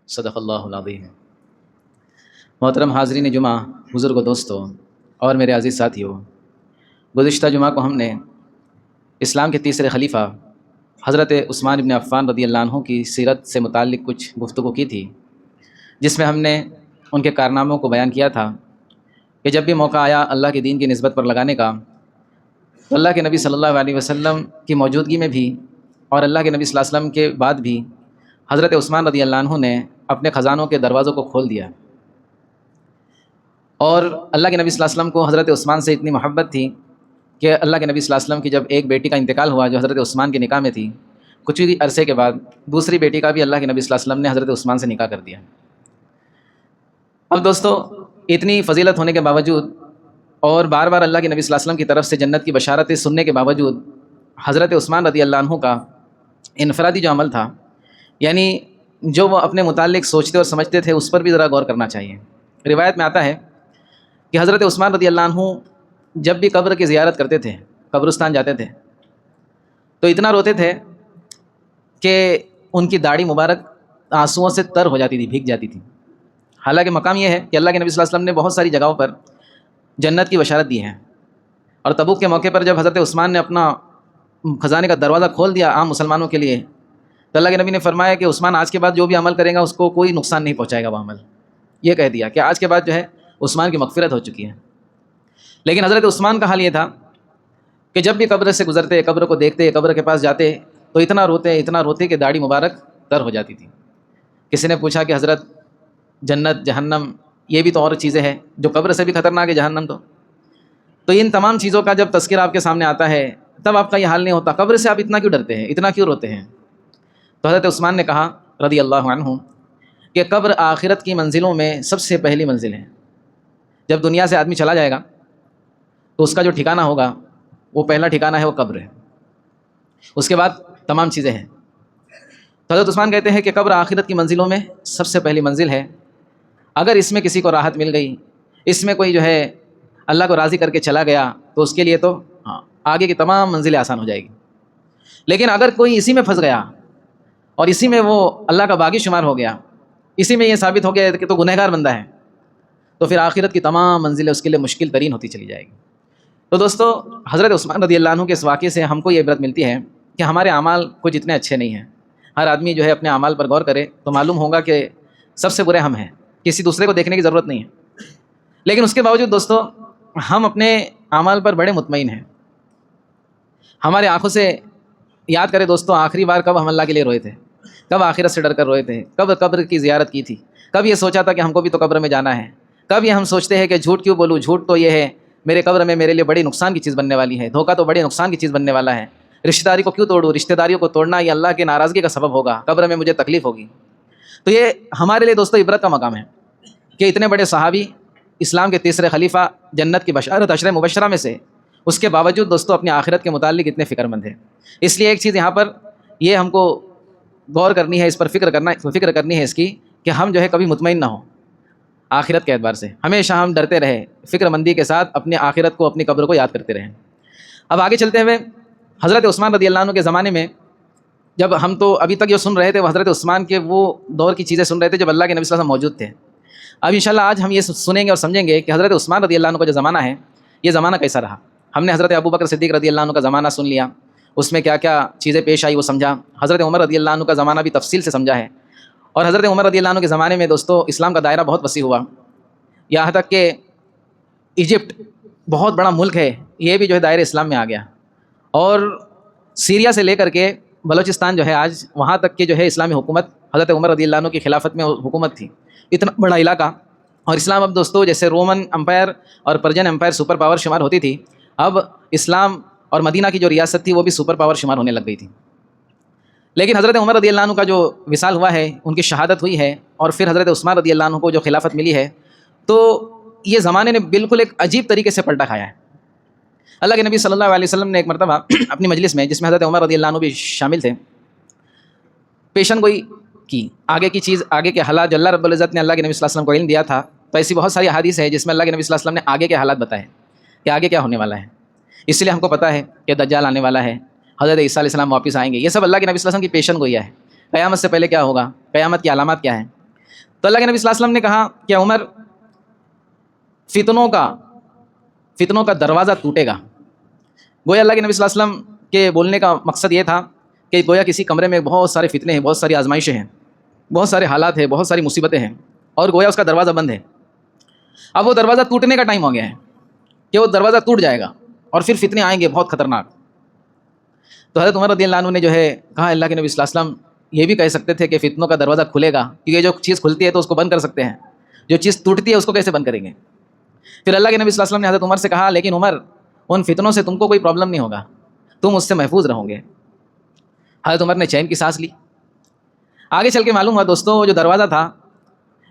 صدق اللہ العظیم۔ محترم حاضرین جمعہ، بزرگ و دوستوں اور میرے عزیز ساتھیوں، گزشتہ جمعہ کو ہم نے اسلام کے تیسرے خلیفہ حضرت عثمان بن عفان رضی اللہ عنہ کی سیرت سے متعلق کچھ گفتگو کی تھی، جس میں ہم نے ان کے کارناموں کو بیان کیا تھا کہ جب بھی موقع آیا اللہ کے دین کی نسبت پر لگانے کا، تو اللہ کے نبی صلی اللہ علیہ وسلم کی موجودگی میں بھی اور اللہ کے نبی صلی اللہ علیہ وسلم کے بعد بھی حضرت عثمان رضی اللہ عنہ نے اپنے خزانوں کے دروازوں کو کھول دیا، اور اللہ کے نبی صلی اللہ علیہ وسلم کو حضرت عثمان سے اتنی محبت تھی کہ اللہ کے نبی صلی اللہ علیہ وسلم کی جب ایک بیٹی کا انتقال ہوا جو حضرت عثمان کے نکاح میں تھی، کچھ ہی عرصے کے بعد دوسری بیٹی کا بھی اللہ کے نبی صلی اللہ علیہ وسلم نے حضرت عثمان سے نکاح کر دیا۔ اب دوستو، اتنی فضیلت ہونے کے باوجود اور بار بار اللہ کے نبی صلی اللہ علیہ وسلم کی طرف سے جنت کی بشارتیں سننے کے باوجود حضرت عثمان رضی اللہ عنہ کا انفرادی جو عمل تھا، یعنی جو وہ اپنے متعلق سوچتے اور سمجھتے تھے، اس پر بھی ذرا غور کرنا چاہیے۔ روایت میں آتا ہے کہ حضرت عثمان رضی اللہ عنہ جب بھی قبر کی زیارت کرتے تھے، قبرستان جاتے تھے، تو اتنا روتے تھے کہ ان کی داڑھی مبارک آنسوؤں سے تر ہو جاتی تھی، بھیگ جاتی تھی۔ حالانکہ مقام یہ ہے کہ اللہ کے نبی صلی اللہ علیہ وسلم نے بہت ساری جگہوں پر جنت کی بشارت دی ہے، اور تبوک کے موقع پر جب حضرت عثمان نے اپنا خزانے کا دروازہ کھول دیا عام مسلمانوں کے لیے، تو اللہ کے نبی نے فرمایا کہ عثمان آج کے بعد جو بھی عمل کرے گا اس کو کوئی نقصان نہیں پہنچائے گا وہ عمل۔ یہ کہہ دیا کہ آج کے بعد جو ہے عثمان کی مغفرت ہو چکی ہے۔ لیکن حضرت عثمان کا حال یہ تھا کہ جب بھی قبر سے گزرتے، قبر کو دیکھتے، قبر کے پاس جاتے، تو اتنا روتے کہ داڑھی مبارک تر ہو جاتی تھی۔ کسی نے پوچھا کہ حضرت جنت، جہنم، یہ بھی تو اور چیزیں ہیں جو قبر سے بھی خطرناک ہے جہنم تو ان تمام چیزوں کا جب تذکرہ آپ کے سامنے آتا ہے تب آپ کا یہ حال نہیں ہوتا، قبر سے آپ اتنا کیوں ڈرتے ہیں، اتنا کیوں روتے ہیں؟ تو حضرت عثمان نے کہا رضی اللہ عنہ کہ قبر آخرت کی منزلوں میں سب سے پہلی منزل ہے۔ جب دنیا سے آدمی چلا جائے گا تو اس کا جو ٹھکانہ ہوگا وہ پہلا ٹھکانہ ہے، وہ قبر ہے، اس کے بعد تمام چیزیں ہیں۔ تو حضرت عثمان کہتے ہیں کہ قبر آخرت کی منزلوں میں سب سے پہلی منزل ہے، اگر اس میں کسی کو راحت مل گئی، اس میں کوئی جو ہے اللہ کو راضی کر کے چلا گیا، تو اس کے لیے تو آگے کی تمام منزلیں آسان ہو جائے گی۔ لیکن اگر کوئی اسی میں پھنس گیا اور اسی میں وہ اللہ کا باغی شمار ہو گیا، اسی میں یہ ثابت ہو گیا کہ تو گنہگار بندہ ہے، تو پھر آخرت کی تمام منزلیں اس کے لیے مشکل ترین ہوتی چلی جائے گی۔ تو دوستو، حضرت عثمان رضی اللہ عنہ کے اس واقعے سے ہم کو یہ عبرت ملتی ہے کہ ہمارے اعمال کچھ اتنے اچھے نہیں ہیں۔ ہر آدمی جو ہے اپنے اعمال پر غور کرے تو معلوم ہوگا کہ سب سے برے ہم ہیں، کسی دوسرے کو دیکھنے کی ضرورت نہیں ہے۔ لیکن اس کے باوجود دوستو، ہم اپنے اعمال پر بڑے مطمئن ہیں۔ ہمارے آنکھوں سے یاد کرے دوستو، آخری بار کب ہم اللہ کے لیے روئے تھے، کب آخرت سے ڈر کر روئے تھے، کب قبر کی زیارت کی تھی، کب یہ سوچا تھا کہ ہم کو بھی تو قبر میں جانا ہے، کب یہ ہم سوچتے ہیں کہ جھوٹ کیوں بولوں، جھوٹ تو یہ ہے میرے قبر میں میرے لیے بڑی نقصان کی چیز بننے والی ہے، دھوکہ تو بڑے نقصان کی چیز بننے والا ہے، رشتہ داری کو کیوں توڑوں، رشتہ داریوں کو توڑنا یہ اللہ کے ناراضگی کا سبب ہوگا، قبر میں مجھے تکلیف ہوگی۔ تو یہ ہمارے لیے دوستو عبرت کا مقام ہے کہ اتنے بڑے صحابی، اسلام کے تیسرے خلیفہ، جنت کی بشارت 10 مبشرہ میں سے، اس کے باوجود دوستو اپنی آخرت کے متعلق اتنے فکر مند ہیں۔ اس لیے ایک چیز یہاں پر یہ ہم کو غور کرنی ہے، اس پر فکر کرنی ہے اس کی، کہ ہم جو ہے کبھی مطمئن نہ ہوں آخرت کے اعتبار سے، ہمیشہ ہم ڈرتے رہے، فکر مندی کے ساتھ اپنی آخرت کو، اپنی قبر کو یاد کرتے رہیں۔ اب آگے چلتے ہوئے حضرت عثمان رضی اللہ عنہ کے زمانے میں، جب ہم تو ابھی تک جو سن رہے تھے وہ حضرت عثمان کے وہ دور کی چیزیں سن رہے تھے جب اللہ کے نبی صلی اللہ علیہ وسلم موجود تھے۔ اب انشاءاللہ آج ہم یہ سنیں گے اور سمجھیں گے کہ حضرت عثمان رضی اللہ عنہ کا جو زمانہ ہے، یہ زمانہ کیسا رہا۔ ہم نے حضرت ابوبکر صدیق رضی اللہ عنہ کا زمانہ سن لیا، اس میں کیا کیا چیزیں پیش آئی وہ سمجھا۔ حضرت عمر رضی اللہ عنہ کا زمانہ بھی تفصیل سے سمجھا ہے، اور حضرت عمر رضی اللہ عنہ کے زمانے میں دوستو اسلام کا دائرہ بہت وسیع ہوا، یہاں تک کہ ایجپٹ بہت بڑا ملک ہے، یہ بھی جو ہے دائرہ اسلام میں آ گیا، اور سیریا سے لے کر کے بلوچستان جو ہے آج، وہاں تک کہ جو ہے اسلامی حکومت حضرت عمر رضی اللہ عنہ کی خلافت میں حکومت تھی۔ اتنا بڑا علاقہ، اور اسلام اب دوستو جیسے رومن امپائر اور پرجن امپائر سپر پاور شمار ہوتی تھی، اب اسلام اور مدینہ کی جو ریاست تھی وہ بھی سپر پاور شمار ہونے لگ گئی تھی۔ لیکن حضرت عمر رضی اللہ عنہ کا جو وصال ہوا ہے، ان کی شہادت ہوئی ہے، اور پھر حضرت عثمان رضی اللہ عنہ کو جو خلافت ملی ہے، تو یہ زمانے نے بالکل ایک عجیب طریقے سے پلٹا کھایا ہے۔ اللہ کے نبی صلی اللہ علیہ وسلم نے ایک مرتبہ اپنی مجلس میں، جس میں حضرت عمر رضی اللہ عنہ بھی شامل تھے، پیشن گوئی کی، آگے کی چیز، آگے کے حالات جو اللہ رب العزت نے اللہ کے نبی صلی اللہ علیہ وسلم کو علم دیا تھا، تو ایسی بہت ساری احادیث ہے جس میں اللہ کے نبی صلی اللہ علیہ وسلم نے آگے کے حالات بتائے کہ آگے کیا ہونے والا ہے۔ اس لیے ہم کو پتہ ہے کہ دجال آنے والا ہے، حضرت عیسیٰ علیہ السلام واپس آئیں گے، یہ سب اللہ کے نبی صلی اللہ علیہ وسلم کی پیشن گوئی ہے۔ قیامت سے پہلے کیا ہوگا، قیامت کی علامات کیا ہیں، تو اللہ کے نبی صلی اللہ علیہ وسلم نے کہا کہ عمر فتنوں کا دروازہ ٹوٹے گا. گویا اللہ کے نبی صلی اللہ علیہ وسلم کے بولنے کا مقصد یہ تھا کہ گویا کسی کمرے میں بہت سارے فتنے ہیں، بہت ساری آزمائشیں ہیں، بہت سارے حالات ہیں، بہت ساری مصیبتیں ہیں، اور گویا اس کا دروازہ بند ہے. اب وہ دروازہ ٹوٹنے کا ٹائم ہو گیا ہے کہ وہ دروازہ ٹوٹ جائے گا اور پھر فتنے آئیں گے بہت خطرناک. تو حضرت عمر رضی اللہ عنہ نے جو ہے کہا اللہ کے نبی صلی اللہ علیہ وسلم یہ بھی کہہ سکتے تھے کہ فتنوں کا دروازہ کھلے گا، کیونکہ جو چیز کھلتی ہے تو اس کو بند کر سکتے ہیں، جو چیز ٹوٹتی ہے اس کو کیسے بند کریں گے. پھر اللہ کے نبی صلی اللہ علیہ وسلم نے حضرت عمر سے کہا لیکن عمر ان فتنوں سے تم کو کوئی پرابلم نہیں ہوگا، تم اس سے محفوظ رہو گے. حضرت عمر نے چین کی سانس لی. آگے چل کے معلوم ہوا دوستوں وہ جو دروازہ تھا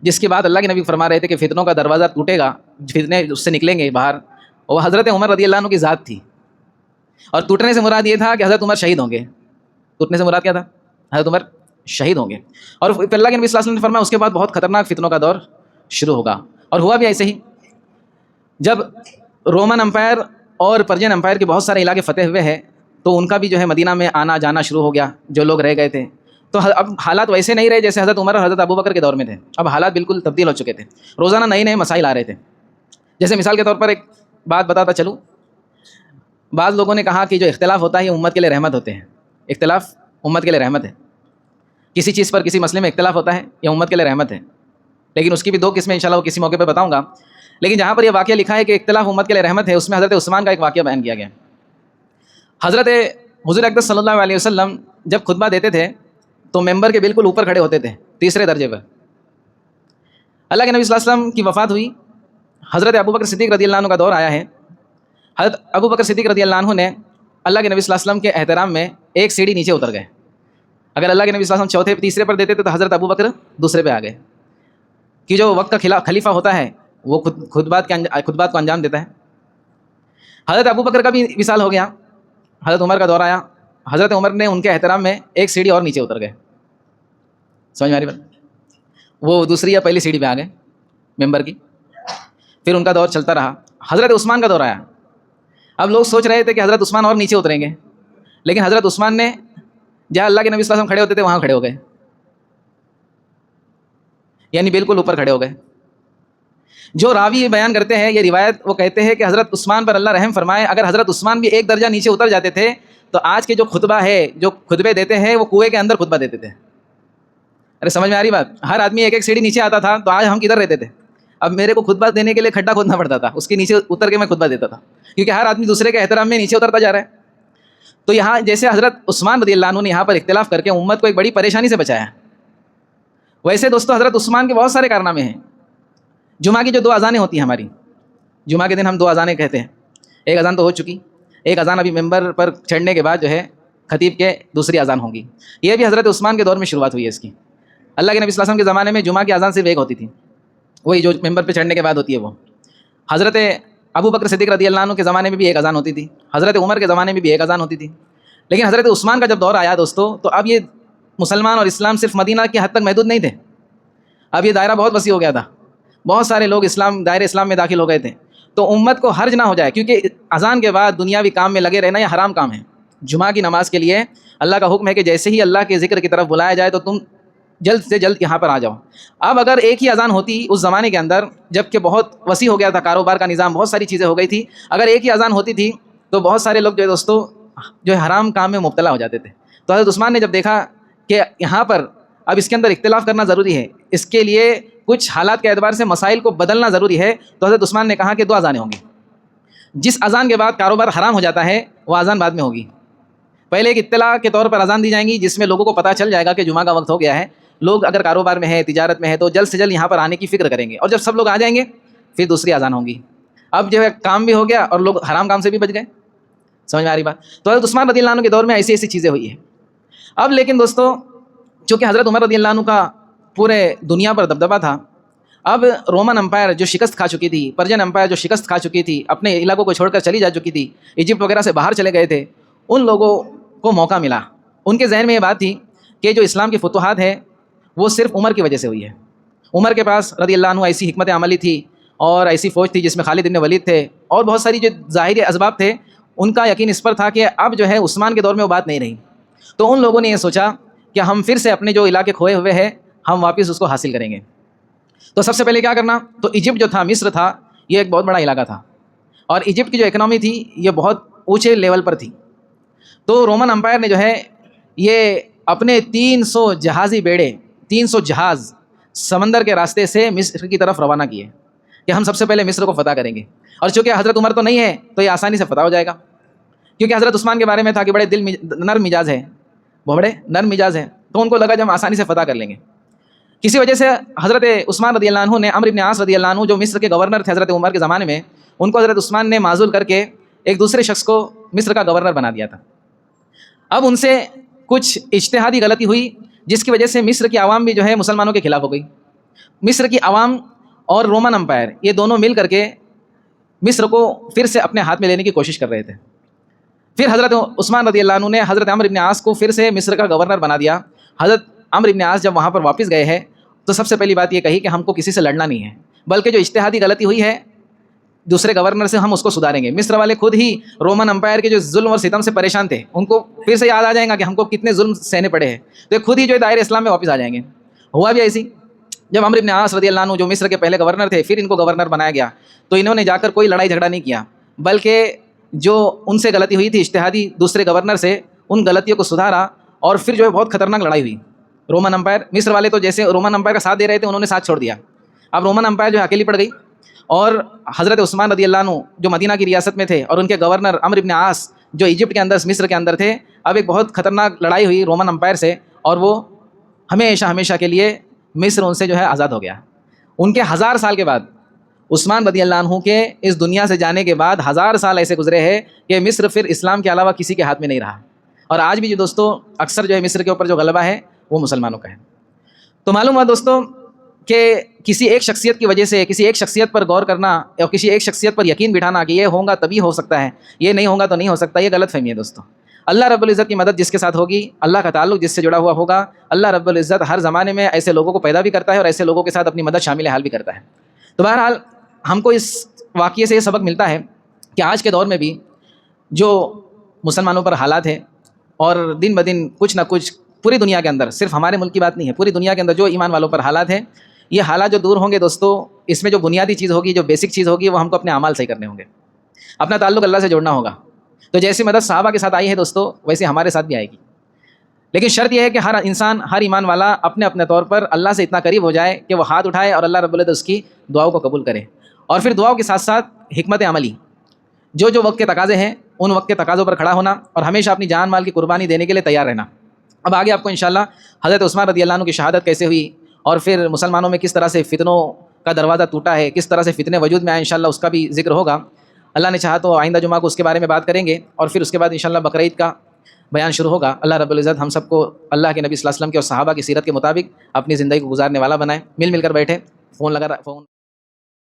جس کے بعد اللہ کے نبی فرما رہے تھے کہ فتنوں کا دروازہ ٹوٹے گا، فتنے اس سے نکلیں گے باہر، وہ حضرت عمر رضی اللہ عنہ کی ذات تھی. اور ٹوٹنے سے مراد یہ تھا کہ حضرت عمر شہید ہوں گے. ٹوٹنے سے مراد کیا تھا؟ حضرت عمر شہید ہوں گے. اور پھر اللہ کے نبی صلی اللہ علیہ وسلم نے فرمایا اس کے بعد بہت خطرناک فتنوں کا دور شروع ہوگا. اور ہوا بھی ایسے ہی. جب رومن امپائر اور پرجین امپائر کے بہت سارے علاقے فتح ہوئے ہیں تو ان کا بھی جو ہے مدینہ میں آنا جانا شروع ہو گیا، جو لوگ رہ گئے تھے. تو اب حالات ویسے نہیں رہے جیسے حضرت عمر اور حضرت ابوبکر کے دور میں تھے. اب حالات بالکل تبدیل ہو چکے تھے. روزانہ نئے نئے مسائل آ رہے تھے. جیسے مثال کے طور پر ایک بات بتاتا چلوں. بعض لوگوں نے کہا کہ جو اختلاف ہوتا ہے یہ امت کے لیے رحمت ہوتے ہیں. اختلاف امت کے لیے رحمت ہے. کسی چیز پر کسی مسئلے میں اختلاف ہوتا ہے یہ امت کے لیے رحمت ہے. لیکن اس کی بھی دو قسمیں انشاءاللہ وہ کسی موقع پہ بتاؤں گا. لیکن جہاں پر یہ واقعہ لکھا ہے کہ اختلاف امت کے لیے رحمت ہے، اس میں حضرت عثمان کا ایک واقعہ بیان کیا گیا. حضرت حضور اقدس صلی اللہ علیہ وسلم جب خطبہ دیتے تھے تو ممبر کے بالکل اوپر کھڑے ہوتے تھے، تیسرے درجے پر. اللہ کے نبی صلی اللہ علیہ وسلم کی وفات ہوئی. حضرت ابوبکر صدیق رضی اللہ عنہ کا دور آیا ہے. حضرت ابوبکر صدیق رضی اللہ عنہ نے اللہ کے نبی صلی اللہ علیہ وسلم کے احترام میں ایک سیڑھی نیچے اتر گئے. اگر اللہ کے نبی صلی اللہ علیہ وسلم چوتھے تیسرے پر دیتے تھے تو حضرت ابوبکر دوسرے پہ آ گئے. کہ جو وقت کا خلیفہ ہوتا ہے وہ خطبات کو انجام دیتا ہے. حضرت ابوبکر کا بھی وصال ہو گیا. حضرت عمر کا دور آیا. حضرت عمر نے ان کے احترام میں ایک سیڑھی اور نیچے اتر گئے. سمجھ میں آ رہی بات؟ وہ دوسری یا پہلی سیڑھی پہ آ گئے ممبر کی. پھر ان کا دور چلتا رہا. حضرت عثمان کا دور آیا. اب لوگ سوچ رہے تھے کہ حضرت عثمان اور نیچے اتریں گے، لیکن حضرت عثمان نے جہاں اللہ کے نبی صلی اللہ علیہ وسلم کھڑے ہوتے تھے وہاں کھڑے ہو گئے، یعنی بالکل اوپر کھڑے ہو گئے. جو راوی بیان کرتے ہیں یہ روایت، وہ کہتے ہیں کہ حضرت عثمان پر اللہ رحم فرمائے اگر حضرت عثمان بھی ایک درجہ نیچے اتر جاتے تھے تو آج کے جو خطبہ ہے، جو خطبے دیتے ہیں وہ کنویں کے اندر خطبہ دیتے تھے. ارے سمجھ میں آ رہی بات؟ ہر آدمی ایک ایک سیڑھی نیچے آتا تھا تو آج ہم کدھر رہتے تھے؟ اب میرے کو خطبہ دینے کے لیے کھڈا کھودنا پڑتا تھا، اس کے نیچے اتر کے میں خطبہ دیتا تھا، کیونکہ ہر آدمی دوسرے کے احترام میں نیچے اترتا جا رہا ہے. تو یہاں جیسے حضرت عثمان رضی اللہ عنہ نے یہاں پر اختلاف کر کے امت کو ایک بڑی پریشانی سے بچایا ہے، ویسے دوستو حضرت عثمان کے بہت سارے کارنامے ہیں. جمعہ کی جو 2 اذانیں ہوتی ہیں ہماری، جمعہ کے دن ہم 2 اذانیں کہتے ہیں. ایک اذان تو ہو چکی، ایک اذان ابھی ممبر پر چڑھنے کے بعد جو ہے خطیب کے دوسری اذان ہوگی. یہ بھی حضرت عثمان کے دور میں شروعات ہوئی ہے اس کی. اللہ کے نبی صلی اللہ علیہ وسلم کے زمانے میں جمعہ کی اذان صرف ایک ہوتی تھی، وہی جو ممبر پہ چڑھنے کے بعد ہوتی ہے وہ. حضرت ابوبکر صدیق رضی اللہ عنہ کے زمانے میں بھی ایک اذان ہوتی تھی. حضرت عمر کے زمانے میں بھی ایک اذان ہوتی تھی. لیکن حضرت عثمان کا جب دور آیا دوستو تو اب یہ مسلمان اور اسلام صرف مدینہ کی حد تک محدود نہیں تھے. اب یہ دائرہ بہت وسیع ہو گیا تھا. بہت سارے لوگ دائرہ اسلام میں داخل ہو گئے تھے. تو امت کو حرج نہ ہو جائے، کیونکہ اذان کے بعد دنیاوی کام میں لگے رہنا یہ حرام کام ہے. جمعہ کی نماز کے لیے اللہ کا حکم ہے کہ جیسے ہی اللہ کے ذکر کی طرف بلایا جائے تو تم جلد سے جلد یہاں پر آ جاؤ. اب اگر ایک ہی اذان ہوتی اس زمانے کے اندر، جب کہ بہت وسیع ہو گیا تھا کاروبار کا نظام، بہت ساری چیزیں ہو گئی تھی، اگر ایک ہی اذان ہوتی تھی تو بہت سارے لوگ جو ہے دوستو جو ہے حرام کام میں مبتلا ہو جاتے تھے. تو حضرت عثمان نے جب دیکھا کہ یہاں پر اب اس کے اندر اختلاف کرنا ضروری ہے، اس کے لیے کچھ حالات کے اعتبار سے مسائل کو بدلنا ضروری ہے، تو حضرت عثمان نے کہا کہ 2 اذانیں ہوں گی. جس اذان کے بعد کاروبار حرام ہو جاتا ہے وہ اذان بعد میں ہوگی. پہلے ایک اطلاع کے طور پر اذان دی جائیں گی جس میں لوگوں کو پتہ چل جائے گا کہ جمعہ کا وقت ہو گیا ہے. لوگ اگر کاروبار میں ہے، تجارت میں ہے، تو جلد سے جلد یہاں پر آنے کی فکر کریں گے. اور جب سب لوگ آ جائیں گے پھر دوسری اذان ہوگی. اب جو ہے کام بھی ہو گیا اور لوگ حرام کام سے بھی بچ گئے. سمجھ میں آ رہی بات؟ تو حضرت عثمان رضی اللہ عنہ کے دور میں ایسی ایسی چیزیں ہوئی ہیں. اب لیکن دوستو چونکہ حضرت عمر رضی اللہ عنہ کا پورے دنیا پر دبدبہ تھا، اب رومن امپائر جو شکست کھا چکی تھی، پرجن امپائر جو شکست کھا چکی تھی، اپنے علاقوں کو چھوڑ کر چلی جا چکی تھی، ایجپٹ وغیرہ سے باہر چلے گئے تھے، ان لوگوں کو موقع ملا. ان کے ذہن میں یہ بات تھی کہ جو اسلام کی فتوحات ہے وہ صرف عمر کی وجہ سے ہوئی ہے. عمر کے پاس رضی اللہ عنہ ایسی حکمت عملی تھی اور ایسی فوج تھی جس میں خالد بن ولید تھے اور بہت ساری جو ظاہری اسباب تھے. ان کا یقین اس پر تھا کہ اب جو ہے عثمان کے دور میں وہ بات نہیں رہی. تو ان لوگوں نے یہ سوچا کہ ہم پھر سے اپنے جو علاقے کھوئے ہوئے ہیں ہم واپس اس کو حاصل کریں گے. تو سب سے پہلے کیا کرنا، تو ایجپٹ جو تھا، مصر تھا، یہ ایک بہت بڑا علاقہ تھا، اور ایجپٹ کی جو اکنامی تھی یہ بہت اونچے لیول پر تھی. تو رومن امپائر نے جو ہے یہ اپنے 300 جہازی بیڑے، 300 جہاز سمندر کے راستے سے مصر کی طرف روانہ کیے کہ ہم سب سے پہلے مصر کو فتح کریں گے. اور چونکہ حضرت عمر تو نہیں ہے تو یہ آسانی سے فتح ہو جائے گا، کیونکہ حضرت عثمان کے بارے میں تھا کہ بڑے نرم مزاج ہے، وہ بڑے نرم مزاج ہیں، تو ان کو لگا جب ہم آسانی سے فتح کر لیں گے. کسی وجہ سے حضرت عثمان رضی اللہ عنہ نے عمرو بن عاص رضی اللہ عنہ جو مصر کے گورنر تھے حضرت عمر کے زمانے میں، ان کو حضرت عثمان نے معزول کر کے ایک دوسرے شخص کو مصر کا گورنر بنا دیا تھا. اب ان سے کچھ اجتہادی غلطی ہوئی جس کی وجہ سے مصر کی عوام بھی جو ہے مسلمانوں کے خلاف ہو گئی. مصر کی عوام اور رومن امپائر یہ دونوں مل کر کے مصر کو پھر سے اپنے ہاتھ میں لینے کی کوشش کر رہے تھے. پھر حضرت عثمان رضی اللہ عنہ نے حضرت عمرو بن عاص کو پھر سے مصر کا گورنر بنا دیا. حضرت عمرو بن عاص جب وہاں پر واپس گئے ہیں تو سب سے پہلی بات یہ کہی کہ ہم کو کسی سے لڑنا نہیں ہے، بلکہ جو اجتہادی غلطی ہوئی ہے دوسرے گورنر سے ہم اس کو سدھاریں گے. مصر والے خود ہی رومن امپائر کے جو ظلم اور ستم سے پریشان تھے، ان کو پھر سے یاد آ جائے گا کہ ہم کو کتنے ظلم سہنے پڑے ہیں، تو یہ خود ہی جو دائرۂ اسلام میں واپس آ جائیں گے. ہوا بھی ایسی، جب عمرو بن عاص رضی اللہ عنہ جو مصر کے پہلے گورنر تھے پھر ان کو گورنر بنایا گیا، تو انہوں نے جا کر کوئی لڑائی جھگڑا نہیں کیا، بلکہ جو ان سے غلطی ہوئی تھی اجتہادی دوسرے گورنر سے، ان غلطیوں کو سدھارا، اور پھر جو ہے بہت خطرناک لڑائی ہوئی. رومن امپائر، مصر والے تو جیسے رومن امپائر کا ساتھ دے رہے تھے انہوں نے ساتھ چھوڑ دیا. اب رومن امپائر جو ہے اکیلی پڑ گئی، اور حضرت عثمان رضی اللہ عنہ جو مدینہ کی ریاست میں تھے اور ان کے گورنر عمرو بن عاص جو ایجپٹ کے اندر مصر کے اندر تھے، اب ایک بہت خطرناک لڑائی ہوئی رومن امپائر سے، اور وہ ہمیشہ ہمیشہ کے لیے مصر ان سے جو ہے آزاد ہو گیا. ان کے 1000 سال کے بعد، عثمان رضی اللہ عنہ کے اس دنیا سے جانے کے بعد 1000 سال ایسے گزرے ہیں کہ مصر پھر اسلام کے علاوہ کسی کے ہاتھ میں نہیں رہا. اور آج بھی جو دوستوں اکثر جو ہے مصر کے اوپر جو غلبہ ہے وہ مسلمانوں کا ہے. تو معلوم ہوا دوستوں کہ کسی ایک شخصیت کی وجہ سے کسی ایک شخصیت پر غور کرنا اور کسی ایک شخصیت پر یقین بٹھانا کہ یہ ہوگا تبھی ہو سکتا ہے، یہ نہیں ہوگا تو نہیں ہو سکتا، یہ غلط فہمی ہے دوستوں. اللہ رب العزت کی مدد جس کے ساتھ ہوگی، اللہ کا تعلق جس سے جڑا ہوا ہوگا، اللہ رب العزت ہر زمانے میں ایسے لوگوں کو پیدا بھی کرتا ہے اور ایسے لوگوں کے ساتھ اپنی مدد شامل حال بھی کرتا ہے. تو بہرحال ہم کو اس واقعے سے یہ سبق ملتا ہے کہ آج کے دور میں بھی جو مسلمانوں پر حالات ہیں، اور دن بدن کچھ نہ کچھ پوری دنیا کے اندر، صرف ہمارے ملک کی بات نہیں ہے، پوری دنیا کے اندر جو ایمان والوں پر حالات ہیں، یہ حالات جو دور ہوں گے دوستوں، اس میں جو بنیادی چیز ہوگی، جو بیسک چیز ہوگی، وہ ہم کو اپنے اعمال صحیح کرنے ہوں گے، اپنا تعلق اللہ سے جوڑنا ہوگا. تو جیسی مدد صحابہ کے ساتھ آئی ہے دوستوں، ویسے ہمارے ساتھ بھی آئے گی. لیکن شرط یہ ہے کہ ہر انسان، ہر ایمان والا اپنے اپنے طور پر اللہ سے اتنا قریب ہو جائے کہ وہ ہاتھ اٹھائے اور اللہ رب العزت اس کی دعاؤں کو قبول کرے. اور پھر دعاؤں کے ساتھ ساتھ حکمت عملی، جو وقت کے تقاضے ہیں ان وقت کے تقاضوں پر کھڑا ہونا، اور ہمیشہ اپنی جان مال کی قربانی دینے کے لیے تیار رہنا. اب آگے آپ کو انشاءاللہ حضرت عثمان رضی اللہ عنہ کی شہادت کیسے ہوئی، اور پھر مسلمانوں میں کس طرح سے فتنوں کا دروازہ ٹوٹا ہے، کس طرح سے فتنے وجود میں آئے، انشاءاللہ اس کا بھی ذکر ہوگا. اللہ نے چاہا تو آئندہ جمعہ کو اس کے بارے میں بات کریں گے، اور پھر اس کے بعد انشاءاللہ بقرعید کا بیان شروع ہوگا. اللہ رب العزت ہم سب کو اللہ کے نبی صلی اللہ علیہ وسلم کے اور صحابہ کی سیرت کے مطابق اپنی زندگی کو گزارنے والا بنائے. مل کر بیٹھے، فون لگا